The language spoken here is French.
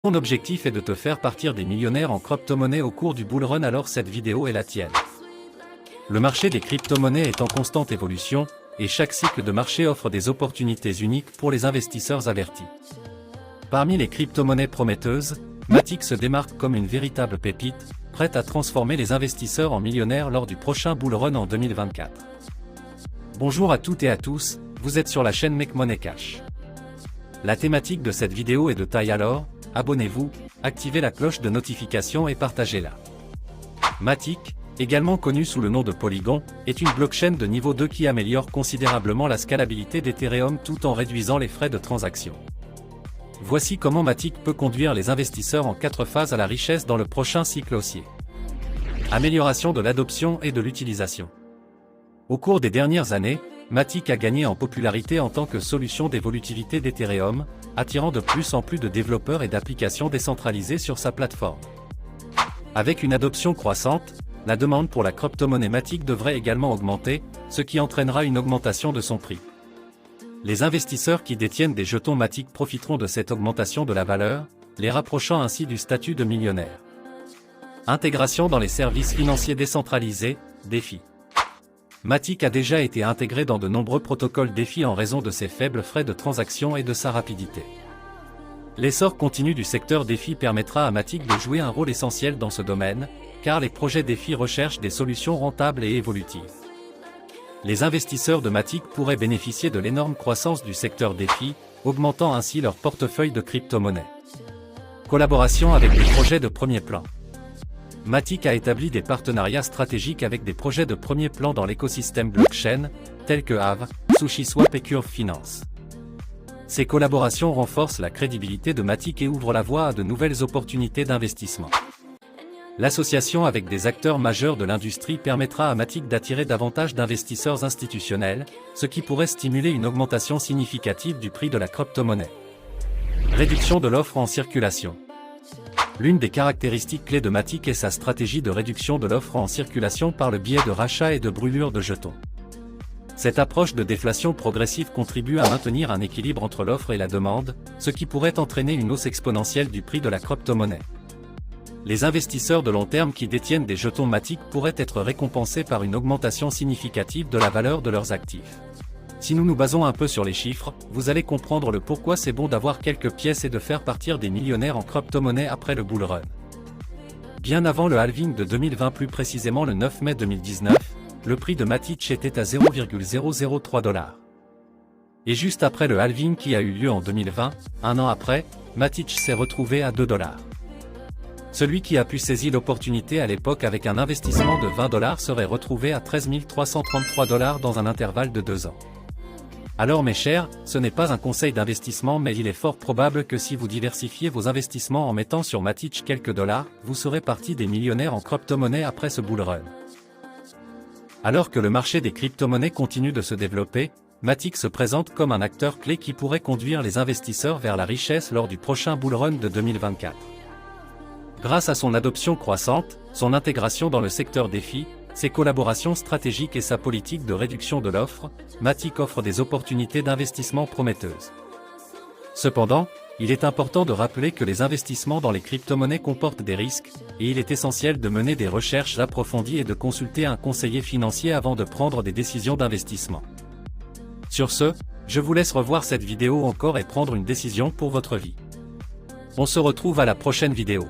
Mon objectif est de te faire partir des millionnaires en crypto-monnaie au cours du bull run, alors cette vidéo est la tienne. Le marché des crypto-monnaies est en constante évolution, et chaque cycle de marché offre des opportunités uniques pour les investisseurs avertis. Parmi les crypto-monnaies prometteuses, Matic se démarque comme une véritable pépite, prête à transformer les investisseurs en millionnaires lors du prochain bull run en 2024. Bonjour à toutes et à tous, vous êtes sur la chaîne Make Money Cash. La thématique de cette vidéo est de taille, alors abonnez-vous, activez la cloche de notification et partagez-la. Matic, également connu sous le nom de Polygon, est une blockchain de niveau 2 qui améliore considérablement la scalabilité d'Ethereum tout en réduisant les frais de transaction. Voici comment Matic peut conduire les investisseurs en 4 phases à la richesse dans le prochain cycle haussier. Amélioration de l'adoption et de l'utilisation. Au cours des dernières années, Matic a gagné en popularité en tant que solution d'évolutivité d'Ethereum, attirant de plus en plus de développeurs et d'applications décentralisées sur sa plateforme. Avec une adoption croissante, la demande pour la crypto-monnaie Matic devrait également augmenter, ce qui entraînera une augmentation de son prix. Les investisseurs qui détiennent des jetons Matic profiteront de cette augmentation de la valeur, les rapprochant ainsi du statut de millionnaire. Intégration dans les services financiers décentralisés, DeFi. Matic a déjà été intégré dans de nombreux protocoles DeFi en raison de ses faibles frais de transaction et de sa rapidité. L'essor continu du secteur DeFi permettra à Matic de jouer un rôle essentiel dans ce domaine, car les projets DeFi recherchent des solutions rentables et évolutives. Les investisseurs de Matic pourraient bénéficier de l'énorme croissance du secteur DeFi, augmentant ainsi leur portefeuille de crypto-monnaies. Collaboration avec des projets de premier plan. Matic a établi des partenariats stratégiques avec des projets de premier plan dans l'écosystème blockchain, tels que Aave, SushiSwap et Curve Finance. Ces collaborations renforcent la crédibilité de Matic et ouvrent la voie à de nouvelles opportunités d'investissement. L'association avec des acteurs majeurs de l'industrie permettra à Matic d'attirer davantage d'investisseurs institutionnels, ce qui pourrait stimuler une augmentation significative du prix de la crypto-monnaie. Réduction de l'offre en circulation. L'une des caractéristiques clés de Matic est sa stratégie de réduction de l'offre en circulation par le biais de rachats et de brûlure de jetons. Cette approche de déflation progressive contribue à maintenir un équilibre entre l'offre et la demande, ce qui pourrait entraîner une hausse exponentielle du prix de la crypto-monnaie. Les investisseurs de long terme qui détiennent des jetons Matic pourraient être récompensés par une augmentation significative de la valeur de leurs actifs. Si nous nous basons un peu sur les chiffres, vous allez comprendre le pourquoi c'est bon d'avoir quelques pièces et de faire partir des millionnaires en crypto-monnaie après le bull run. Bien avant le halving de 2020, plus précisément le 9 mai 2019, le prix de Matic était à 0,003 $. Et juste après le halving qui a eu lieu en 2020, un an après, Matic s'est retrouvé à 2 $. Celui qui a pu saisir l'opportunité à l'époque avec un investissement de 20 $ serait retrouvé à 13 333 $ dans un intervalle de 2 ans. Alors mes chers, ce n'est pas un conseil d'investissement, mais il est fort probable que si vous diversifiez vos investissements en mettant sur Matic quelques dollars, vous serez parti des millionnaires en crypto-monnaie après ce bull run. Alors que le marché des crypto-monnaies continue de se développer, Matic se présente comme un acteur clé qui pourrait conduire les investisseurs vers la richesse lors du prochain bull run de 2024. Grâce à son adoption croissante, son intégration dans le secteur DeFi, ses collaborations stratégiques et sa politique de réduction de l'offre, Matic offre des opportunités d'investissement prometteuses. Cependant, il est important de rappeler que les investissements dans les crypto-monnaies comportent des risques, et il est essentiel de mener des recherches approfondies et de consulter un conseiller financier avant de prendre des décisions d'investissement. Sur ce, je vous laisse revoir cette vidéo encore et prendre une décision pour votre vie. On se retrouve à la prochaine vidéo.